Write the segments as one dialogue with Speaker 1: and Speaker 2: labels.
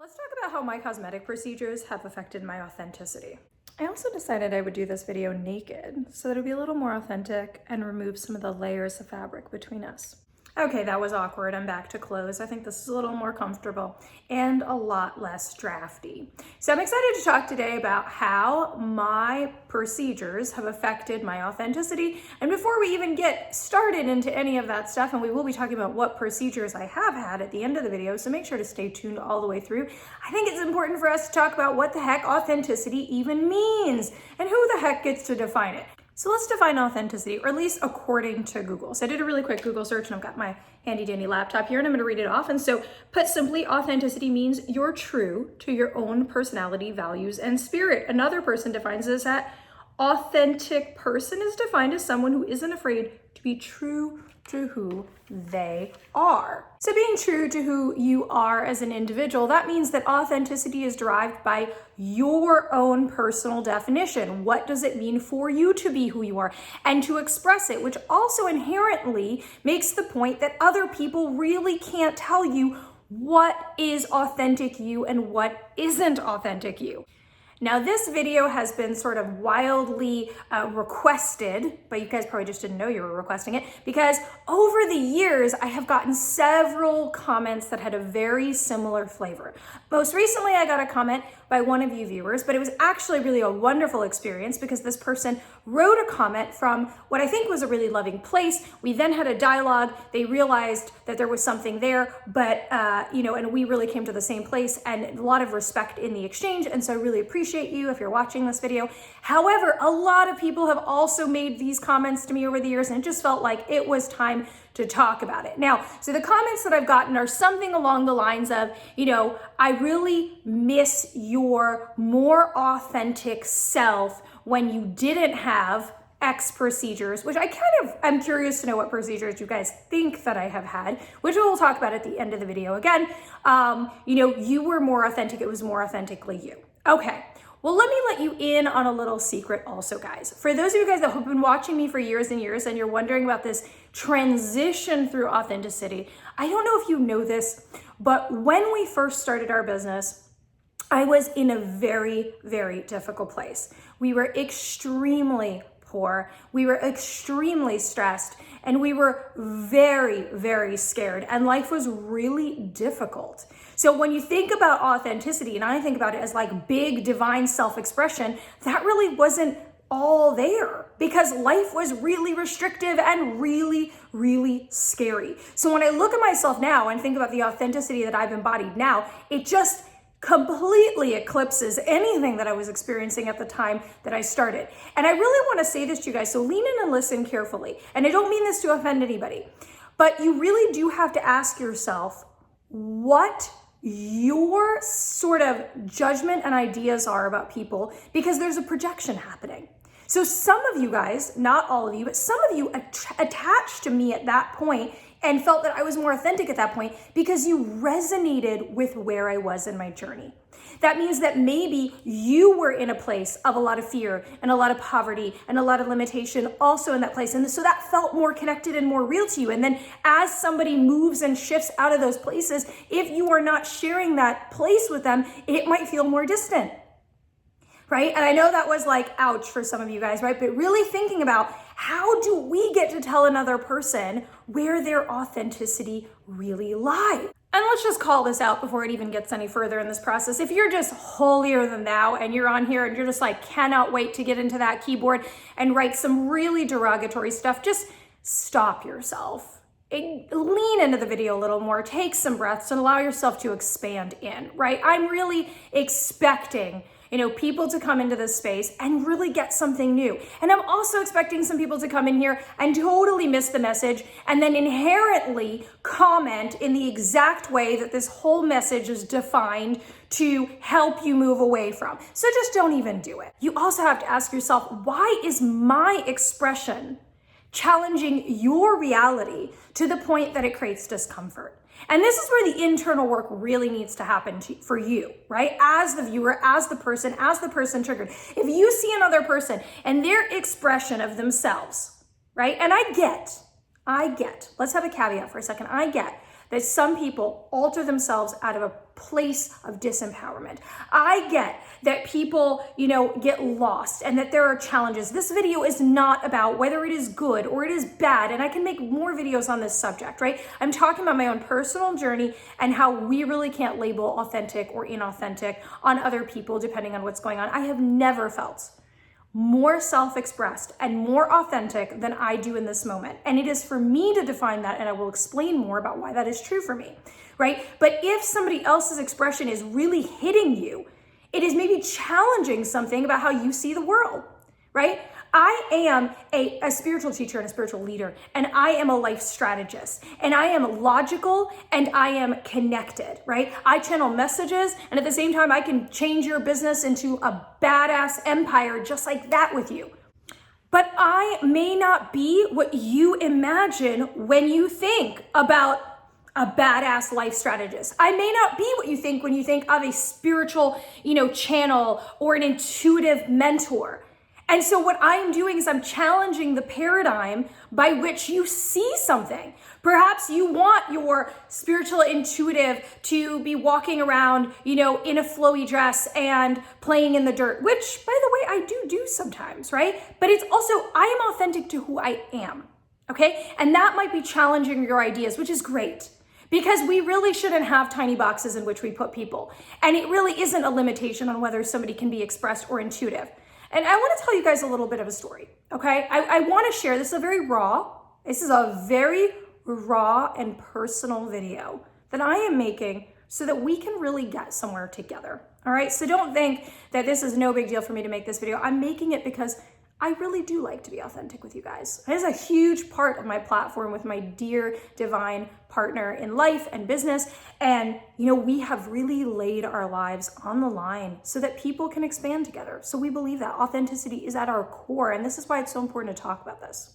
Speaker 1: Let's talk about how my cosmetic procedures have affected my authenticity. I also decided I would do this video naked so that it would be a little more authentic and remove some of the layers of fabric between us. Okay, that was awkward. I'm back to clothes. I think this is a little more comfortable and a lot less drafty. So I'm excited to talk today about how my procedures have affected my authenticity. And before we even get started into any of that stuff, and we will be talking about what procedures I have had at the end of the video, so make sure to stay tuned all the way through. I think it's important for us to talk about what the heck authenticity even means and who the heck gets to define it. So let's define authenticity, or at least according to Google. So I did a really quick Google search and I've got my handy dandy laptop here and I'm gonna read it off. And so put simply, authenticity means you're true to your own personality, values, and spirit. Another person defines this at authentic person is defined as someone who isn't afraid to be true to who they are. So being true to who you are as an individual, that means that authenticity is derived by your own personal definition. What does it mean for you to be who you are and to express it, which also inherently makes the point that other people really can't tell you what is authentic you and what isn't authentic you. Now, this video has been sort of wildly requested, but you guys probably just didn't know you were requesting it, because over the years, I have gotten several comments that had a very similar flavor. Most recently, I got a comment by one of you viewers, but it was actually really a wonderful experience because this person wrote a comment from what I think was a really loving place. We then had a dialogue. They realized that there was something there, but, and we really came to the same place and a lot of respect in the exchange. And so I really appreciate you if you're watching this video. However, a lot of people have also made these comments to me over the years and it just felt like it was time to talk about it. Now, so the comments that I've gotten are something along the lines of, I really miss your more authentic self when you didn't have X procedures, which I'm curious to know what procedures you guys think that I have had, which we'll talk about at the end of the video again. You were more authentic. It was more authentically you. Okay. Well, let me let you in on a little secret also, guys. For those of you guys that have been watching me for years and years and you're wondering about this transition through authenticity, I don't know if you know this, but when we first started our business, I was in a very, very difficult place. We were extremely poor. We were extremely stressed and we were very, very scared and life was really difficult. So when you think about authenticity, and I think about it as like big divine self-expression, that really wasn't all there because life was really restrictive and really, really scary. So when I look at myself now and think about the authenticity that I've embodied now, it just completely eclipses anything that I was experiencing at the time that I started. And I really want to say this to you guys, so lean in and listen carefully. And I don't mean this to offend anybody, but you really do have to ask yourself what your sort of judgment and ideas are about people, because there's a projection happening. So some of you guys, not all of you, but some of you attached to me at that point and felt that I was more authentic at that point because you resonated with where I was in my journey. That means that maybe you were in a place of a lot of fear and a lot of poverty and a lot of limitation also in that place. And so that felt more connected and more real to you. And then as somebody moves and shifts out of those places, if you are not sharing that place with them, it might feel more distant. Right? And I know that was like, ouch for some of you guys, right? But really thinking about how do we get to tell another person where their authenticity really lies? And let's just call this out before it even gets any further in this process. If you're just holier than thou and you're on here and you're just like, cannot wait to get into that keyboard and write some really derogatory stuff, just stop yourself. Lean into the video a little more, take some breaths and allow yourself to expand in, right? I'm really expecting people to come into this space and really get something new. And I'm also expecting some people to come in here and totally miss the message and then inherently comment in the exact way that this whole message is defined to help you move away from. So just don't even do it. You also have to ask yourself, why is my expression challenging your reality to the point that it creates discomfort? And this is where the internal work really needs to happen for you, right? As the viewer, as the person triggered. If you see another person and their expression of themselves, right? And I get, let's have a caveat for a second. I get that some people alter themselves out of a place of disempowerment. I get that people, get lost and that there are challenges. This video is not about whether it is good or it is bad, and I can make more videos on this subject, right? I'm talking about my own personal journey and how we really can't label authentic or inauthentic on other people depending on what's going on. I have never felt more self-expressed and more authentic than I do in this moment. And it is for me to define that, and I will explain more about why that is true for me, right? But if somebody else's expression is really hitting you, it is maybe challenging something about how you see the world, right? I am a spiritual teacher and a spiritual leader, and I am a life strategist, and I am logical, and I am connected, right? I channel messages, and at the same time, I can change your business into a badass empire just like that with you. But I may not be what you imagine when you think about a badass life strategist. I may not be what you think when you think of a spiritual, channel or an intuitive mentor. And so what I'm doing is I'm challenging the paradigm by which you see something. Perhaps you want your spiritual intuitive to be walking around, in a flowy dress and playing in the dirt, which, by the way, I do sometimes, right? But it's also, I am authentic to who I am, okay? And that might be challenging your ideas, which is great, because we really shouldn't have tiny boxes in which we put people. And it really isn't a limitation on whether somebody can be expressed or intuitive. And I want to tell you guys a little bit of a story, okay? I want to share, this is a very raw and personal video that I am making so that we can really get somewhere together, all right? So don't think that this is no big deal for me to make this video. I'm making it because I really do like to be authentic with you guys. It is a huge part of my platform with my dear divine partner in life and business. And, we have really laid our lives on the line so that people can expand together. So we believe that authenticity is at our core. And this is why it's so important to talk about this.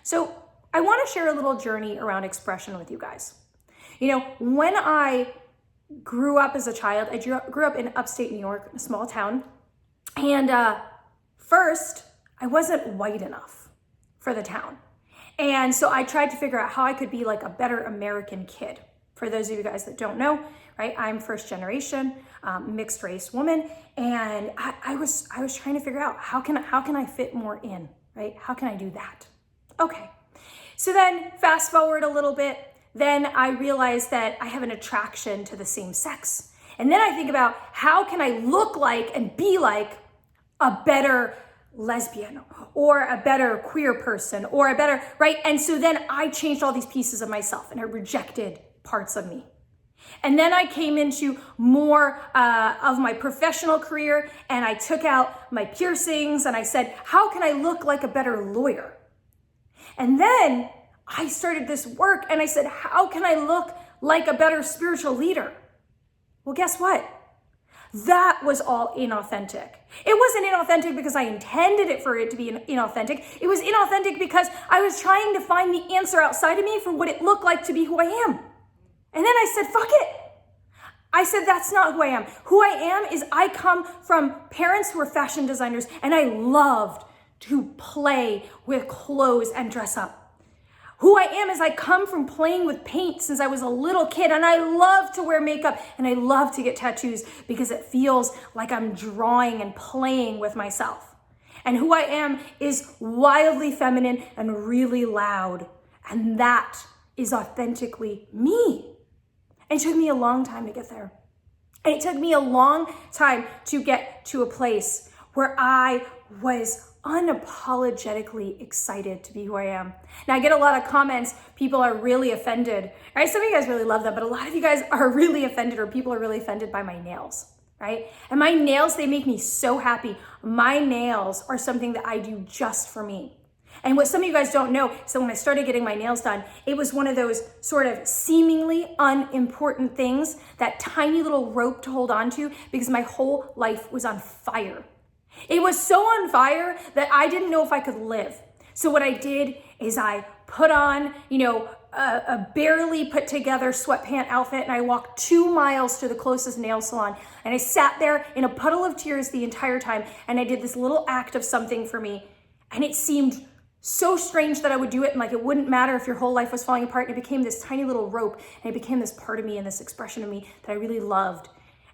Speaker 1: So I want to share a little journey around expression with you guys. When I grew up as a child, I grew up in upstate New York, a small town. And first, I wasn't white enough for the town. And so I tried to figure out how I could be like a better American kid. For those of you guys that don't know, right? I'm first generation, mixed race woman. And I was trying to figure out how can I fit more in, right? How can I do that? Okay. So then fast forward a little bit, then I realized that I have an attraction to the same sex. And then I think about how can I look like and be like a better lesbian or a better queer person or a better, right? And so then I changed all these pieces of myself and I rejected parts of me. And then I came into more of my professional career and I took out my piercings and I said, how can I look like a better lawyer? And then I started this work and I said, how can I look like a better spiritual leader? Well, guess what? That was all inauthentic. It wasn't inauthentic because I intended for it to be inauthentic. It was inauthentic because I was trying to find the answer outside of me for what it looked like to be who I am. And then I said, fuck it. I said, that's not who I am. Who I am is I come from parents who are fashion designers, and I loved to play with clothes and dress up. Who I am is I come from playing with paint since I was a little kid, and I love to wear makeup and I love to get tattoos because it feels like I'm drawing and playing with myself. And who I am is wildly feminine and really loud, and that is authentically me. And it took me a long time to get there. And it took me a long time to get to a place where I was unapologetically excited to be who I am. Now I get a lot of comments, people are really offended, right? Some of you guys really love that, but a lot of you guys are really offended, or people are really offended by my nails, right? And my nails, they make me so happy. My nails are something that I do just for me. And what some of you guys don't know, so when I started getting my nails done, it was one of those sort of seemingly unimportant things, that tiny little rope to hold on to, because my whole life was on fire. It was so on fire that I didn't know if I could live. So what I did is I put on, a barely put together sweatpant outfit, and I walked 2 miles to the closest nail salon. And I sat there in a puddle of tears the entire time. And I did this little act of something for me. And it seemed so strange that I would do it and like it wouldn't matter if your whole life was falling apart. And it became this tiny little rope, and it became this part of me and this expression of me that I really loved.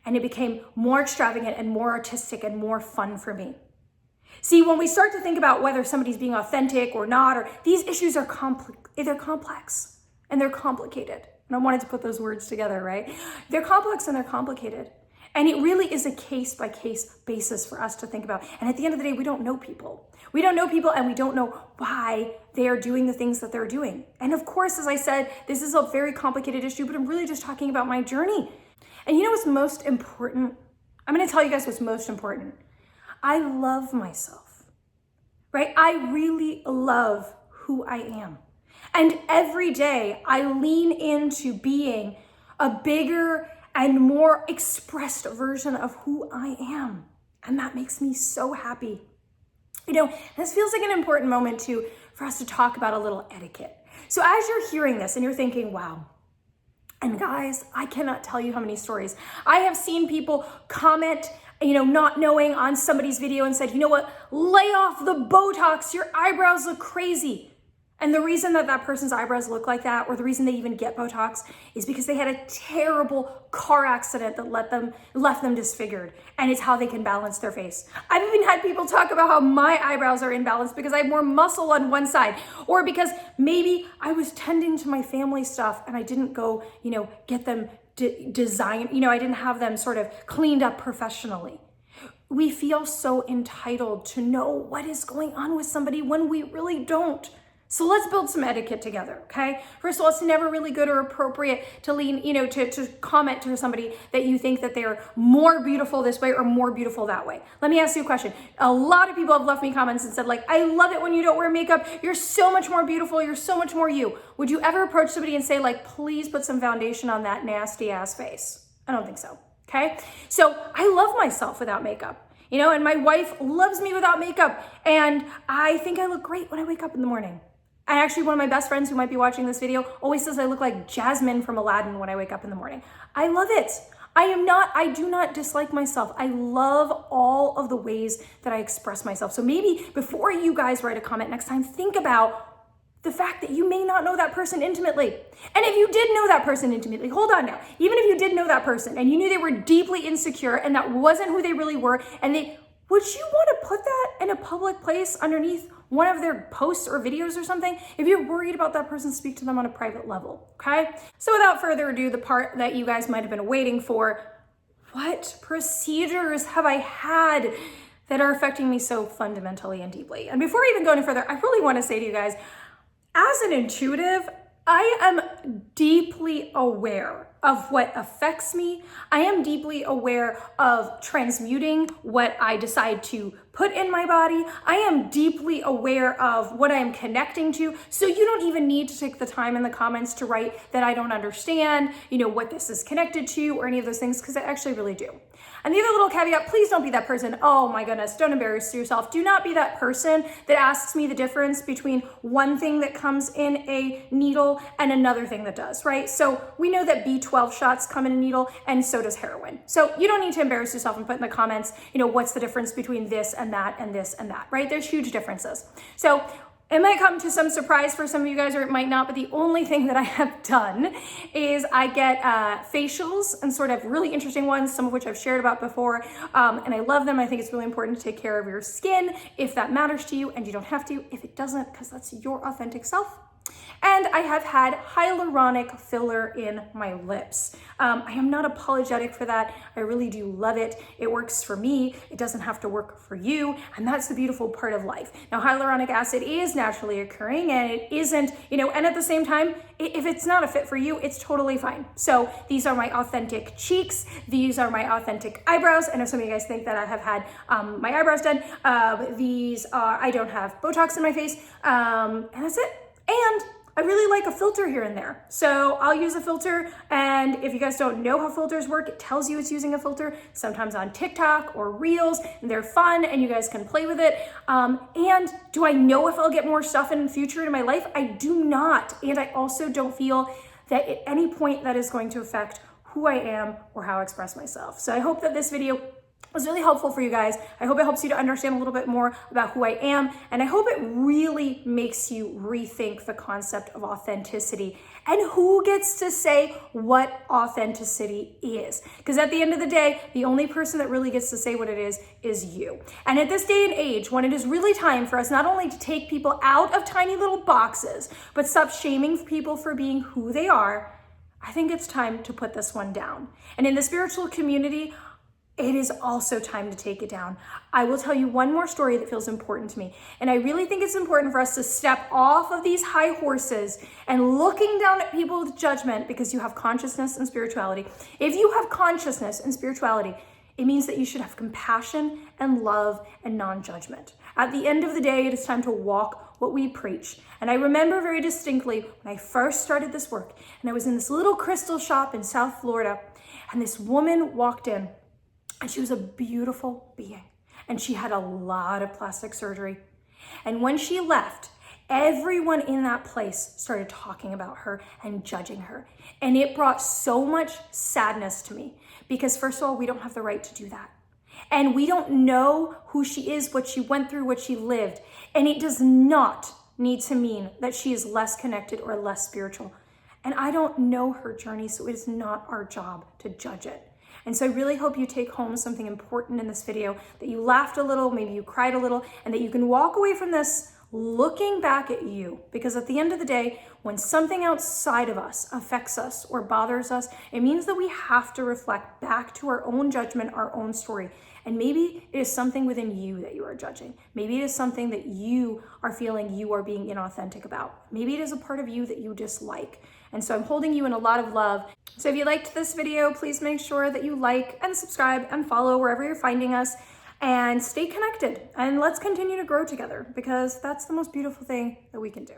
Speaker 1: And it became more extravagant and more artistic and more fun for me. See, when we start to think about whether somebody's being authentic or not, or these issues are they're complex and they're complicated. And I wanted to put those words together, right? They're complex and they're complicated. And it really is a case-by-case basis for us to think about. And at the end of the day, we don't know people. We don't know people, and we don't know why they are doing the things that they're doing. And of course, as I said, this is a very complicated issue, but I'm really just talking about my journey. And you know what's most important? I'm going to tell you guys what's most important. I love myself, right? I really love who I am. And every day I lean into being a bigger and more expressed version of who I am. And that makes me so happy. You know, this feels like an important moment too for us to talk about a little etiquette. So as you're hearing this and you're thinking, wow, and guys, I cannot tell you how many stories. I have seen people comment, not knowing on somebody's video and said, you know what, lay off the Botox, your eyebrows look crazy. And the reason that that person's eyebrows look like that, or the reason they even get Botox, is because they had a terrible car accident that left them disfigured. And it's how they can balance their face. I've even had people talk about how my eyebrows are imbalanced because I have more muscle on one side, or because maybe I was tending to my family stuff and I didn't go, get them designed, I didn't have them sort of cleaned up professionally. We feel so entitled to know what is going on with somebody when we really don't. So let's build some etiquette together, okay? First of all, it's never really good or appropriate to to comment to somebody that you think that they're more beautiful this way or more beautiful that way. Let me ask you a question. A lot of people have left me comments and said, like, I love it when you don't wear makeup. You're so much more beautiful. You're so much more you. Would you ever approach somebody and say, like, please put some foundation on that nasty ass face? I don't think so, okay? So I love myself without makeup. And my wife loves me without makeup. And I think I look great when I wake up in the morning. And actually, one of my best friends who might be watching this video always says I look like Jasmine from Aladdin when I wake up in the morning. I love it. I do not dislike myself. I love all of the ways that I express myself. So maybe before you guys write a comment next time, think about the fact that you may not know that person intimately. And if you did know that person intimately, hold on now. Even if you did know that person and you knew they were deeply insecure and that wasn't who they really were, would you want to put that in a public place underneath one of their posts or videos or something, if you're worried about that person, speak to them on a private level, okay? So without further ado, the part that you guys might have been waiting for, what procedures have I had that are affecting me so fundamentally and deeply? And before I even go any further, I really want to say to you guys, as an intuitive, I am deeply aware of what affects me. I am deeply aware of transmuting what I decide to put in my body. I am deeply aware of what I am connecting to. So you don't even need to take the time in the comments to write that I don't understand, what this is connected to or any of those things, because I actually really do. And the other little caveat, please don't be that person. Oh my goodness, don't embarrass yourself. Do not be that person that asks me the difference between one thing that comes in a needle and another thing that does, right? So we know that B12 shots come in a needle, and so does heroin. So you don't need to embarrass yourself and put in the comments, what's the difference between this and that and this and that, right? There's huge differences. So it might come to some surprise for some of you guys, or it might not, but the only thing that I have done is I get facials, and sort of really interesting ones, some of which I've shared about before, and I love them. I think it's really important to take care of your skin if that matters to you, and you don't have to if it doesn't, because that's your authentic self. And I have had hyaluronic filler in my lips. I am not apologetic for that. I really do love it. It works for me. It doesn't have to work for you. And that's the beautiful part of life. Now, hyaluronic acid is naturally occurring, and it isn't, and at the same time, if it's not a fit for you, it's totally fine. So these are my authentic cheeks. These are my authentic eyebrows. I know some of you guys think that I have had my eyebrows done. I don't have Botox in my face, and that's it. And I really like a filter here and there. So I'll use a filter, and if you guys don't know how filters work, it tells you it's using a filter, sometimes on TikTok or Reels, and they're fun and you guys can play with it. And do I know if I'll get more stuff in the future in my life? I do not. And I also don't feel that at any point that is going to affect who I am or how I express myself. So I hope that this video was really helpful for you guys. I hope it helps you to understand a little bit more about who I am, and I hope it really makes you rethink the concept of authenticity and who gets to say what authenticity is. Because at the end of the day, the only person that really gets to say what it is you. And at this day and age, when it is really time for us not only to take people out of tiny little boxes, but stop shaming people for being who they are, I think it's time to put this one down. And in the spiritual community, it is also time to take it down. I will tell you one more story that feels important to me. And I really think it's important for us to step off of these high horses and looking down at people with judgment, because you have consciousness and spirituality. If you have consciousness and spirituality, it means that you should have compassion and love and non-judgment. At the end of the day, it is time to walk what we preach. And I remember very distinctly when I first started this work, and I was in this little crystal shop in South Florida, and this woman walked in. And she was a beautiful being. And she had a lot of plastic surgery. And when she left, everyone in that place started talking about her and judging her. And it brought so much sadness to me. Because first of all, we don't have the right to do that. And we don't know who she is, what she went through, what she lived. And it does not need to mean that she is less connected or less spiritual. And I don't know her journey, so it is not our job to judge it. And so I really hope you take home something important in this video, that you laughed a little, maybe you cried a little, and that you can walk away from this looking back at you. Because at the end of the day, when something outside of us affects us or bothers us, it means that we have to reflect back to our own judgment, our own story. And maybe it is something within you that you are judging. Maybe it is something that you are feeling you are being inauthentic about. Maybe it is a part of you that you dislike. And so I'm holding you in a lot of love. So if you liked this video, please make sure that you like and subscribe and follow wherever you're finding us, and stay connected. And let's continue to grow together, because that's the most beautiful thing that we can do.